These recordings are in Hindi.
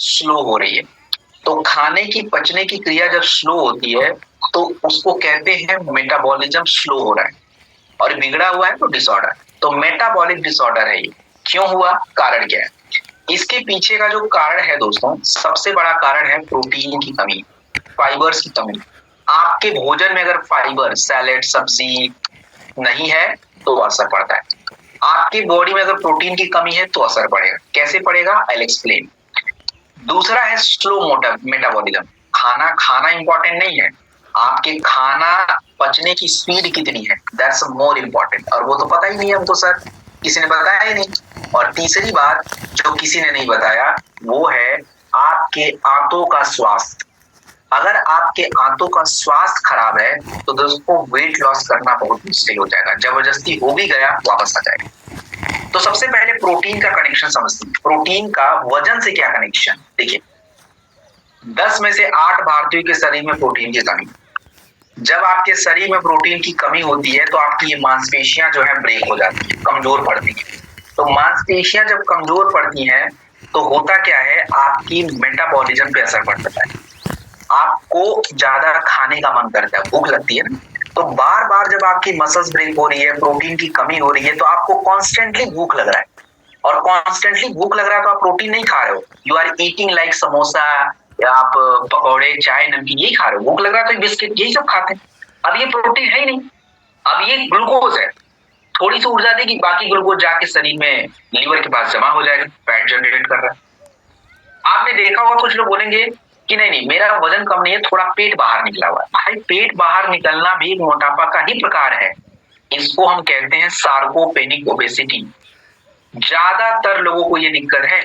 स्लो हो रही है। तो खाने की पचने की क्रिया जब स्लो होती है तो उसको कहते हैं मेटाबॉलिज्म स्लो हो रहा है और बिगड़ा हुआ है तो डिसऑर्डर। तो मेटाबॉलिक डिसऑर्डर है ये। क्यों हुआ, कारण क्या है? इसके पीछे का जो कारण है दोस्तों, सबसे बड़ा कारण है प्रोटीन की कमी, फाइबर्स की कमी। आपके भोजन में अगर फाइबर, सैलेड, सब्जी नहीं है तो असर पड़ता है। आपकी बॉडी में अगर प्रोटीन की कमी है तो असर पड़ेगा। कैसे पड़ेगा, आई एक्सप्लेन। दूसरा है स्लो मोटर मेटाबॉलिज्म। खाना खाना इंपॉर्टेंट नहीं है, आपके खाना पचने की स्पीड कितनी है, दैट्स मोर इंपॉर्टेंट। और वो तो पता ही नहीं है हमको सर, किसी ने बताया ही नहीं। और तीसरी बात जो किसी ने नहीं बताया वो है आपके आंतों का स्वास्थ्य। अगर आपके आंतों का स्वास्थ्य खराब है तो दोस्तों वेट लॉस करना बहुत मुश्किल हो जाएगा। जबरदस्ती हो भी गया वापस आ जाएगा। तो सबसे पहले प्रोटीन का कनेक्शन समझते हैं। प्रोटीन का वजन से क्या कनेक्शन, देखिए 10 में से 8 भारतीयों के शरीर में प्रोटीन की कमी। जब आपके शरीर में प्रोटीन की कमी होती है तो आपकी ये मांसपेशियां जो है ब्रेक हो जाती है, कमजोर पड़ती है। तो मांसपेशियां जब कमजोर पड़ती हैं तो होता क्या है, आपकी मेटाबॉलिज्म पे असर पड़ता है। आपको ज्यादा खाने का मन करता है, भूख लगती है ना। तो बार बार जब आपकी मसल्स ब्रेक हो रही है, प्रोटीन की कमी हो रही है, तो आपको कॉन्स्टेंटली भूख लग रहा है। और कॉन्स्टेंटली भूख लग रहा है तो आप प्रोटीन नहीं खा रहे हो, you are eating like samosa या आप पकौड़े, चाय, नमकीन यही खा रहे हो। भूख लग रहा है तो बिस्किट यही सब खाते हैं। अब ये प्रोटीन है ही नहीं, अब ये ग्लूकोज है। थोड़ी सी ऊर्जा देगी, बाकी ग्लूकोज जाके शरीर में लीवर के पास जमा हो जाएगा, फैट जनरेट कर रहा है। आपने देखा होगा कुछ लोग बोलेंगे कि नहीं नहीं मेरा वजन कम नहीं है, थोड़ा पेट बाहर निकला हुआ है। भाई पेट बाहर निकलना भी एक मोटापा का ही प्रकार है। इसको हम कहते हैं सार्कोपेनिक ओबेसिटी। ज्यादातर लोगों को ये दिक्कत है।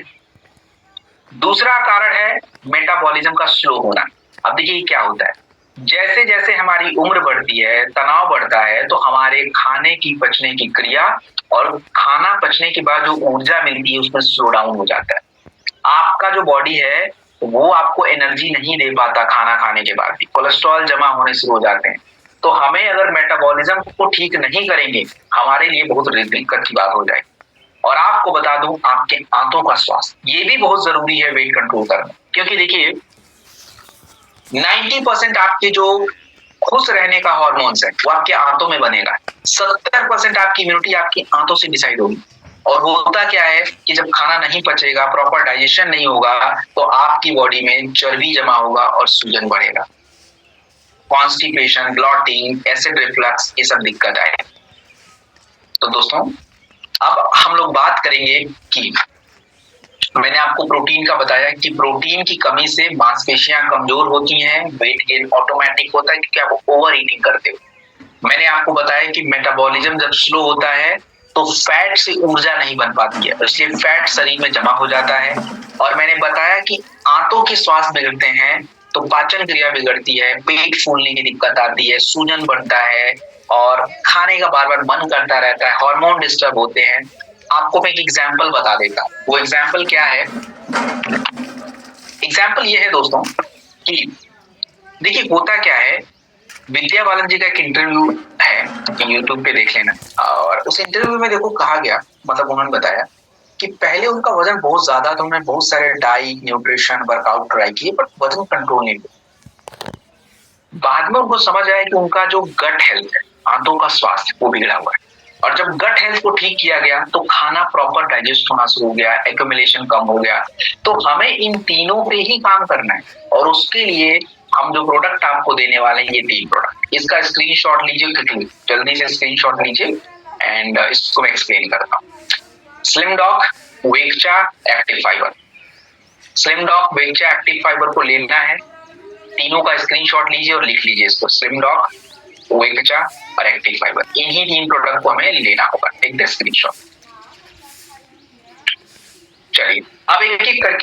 दूसरा कारण है मेटाबॉलिज्म का स्लो होना। अब देखिए क्या होता है, जैसे जैसे हमारी उम्र बढ़ती है, तनाव बढ़ता है, तो हमारे खाने की पचने की क्रिया और खाना पचने के बाद जो ऊर्जा मिलती है उसमें स्लो डाउन हो जाता है। आपका जो बॉडी है वो आपको एनर्जी नहीं दे पाता खाना खाने के बाद भी, कोलेस्ट्रॉल जमा होने शुरू हो जाते हैं। तो हमें अगर मेटाबॉलिज्म को ठीक नहीं करेंगे, हमारे लिए बहुत दिक्कत की बात हो जाएगी। और आपको बता दूं, आपके आंतों का स्वास्थ्य ये भी बहुत जरूरी है वेट कंट्रोल करना। क्योंकि देखिए 90% आपके जो खुश रहने का हार्मोन्स है वो आपके आंतों में बनेगा। 70% आपकी इम्यूनिटी आपकी आंतों से डिसाइड होगी। और होता क्या है कि जब खाना नहीं पचेगा, प्रॉपर डाइजेशन नहीं होगा, तो आपकी बॉडी में चर्बी जमा होगा और सूजन बढ़ेगा, कॉन्स्टिपेशन, ब्लॉटिंग, एसिड रिफ्लक्स, ये सब दिक्कत आएगी। तो दोस्तों अब हम लोग बात करेंगे कि मैंने आपको प्रोटीन का बताया कि प्रोटीन की कमी से मांसपेशियां कमजोर होती हैं, वेट गेन ऑटोमेटिक होता है क्योंकि आप ओवर ईटिंग करते हो। मैंने आपको बताया कि मेटाबॉलिज्म जब स्लो होता है तो फैट से ऊर्जा नहीं बन पाती है, इसलिए फैट शरीर में जमा हो जाता है। और मैंने बताया कि आंतों के स्वास्थ्य बिगड़ते हैं तो पाचन क्रिया बिगड़ती है, पेट फूलने की दिक्कत आती है, सूजन बढ़ता है और खाने का बार बार मन करता रहता है, हार्मोन डिस्टर्ब होते हैं। आपको मैं एक एग्जाम्पल बता देता हूँ। वो एग्जाम्पल क्या है, एग्जाम्पल ये है दोस्तों कि देखिए होता क्या है, विद्या बालन जी का एक इंटरव्यू है, यूट्यूब पे देख लेना। और उस इंटरव्यू में देखो कहा गया, मतलब उन्होंने बताया कि पहले उनका वजन बहुत ज्यादा था, उन्होंने बहुत सारे डाइट, न्यूट्रिशन, वर्कआउट ट्राई किए बट वजन कंट्रोल नहीं हुआ। बाद में उनको समझ आया कि उनका जो गट हेल्थ है, आंतों का स्वास्थ्य, वो बिगड़ा हुआ है। और जब गट हेल्थ को ठीक किया गया तो खाना प्रॉपर डाइजेस्ट होना शुरू हो गया, एक्यूमुलेशन कम हो गया। तो हमें इन तीनों पे ही काम करना है और उसके लिए हम जो प्रोडक्ट आपको देने वाले हैं ये 3 प्रोडक्ट, इसका स्क्रीनशॉट लीजिए, क्विकली जल्दी से स्क्रीनशॉट लीजिए एंड इसको मैं एक्सप्लेन करता हूँ। स्लिम डॉक वेक्चा एक्टिव फाइबर। स्लिम डॉक वेक्चा एक्टिव फाइबर को लेना है, तीनों का स्क्रीनशॉट लीजिए और लिख लीजिए इसको, स्लिम डॉक, वेक्चा और एक्टिव फाइबर। इन्हीं 3 प्रोडक्ट को हमें लेना होगा। Take the screenshot. चलिए अब एक एक करके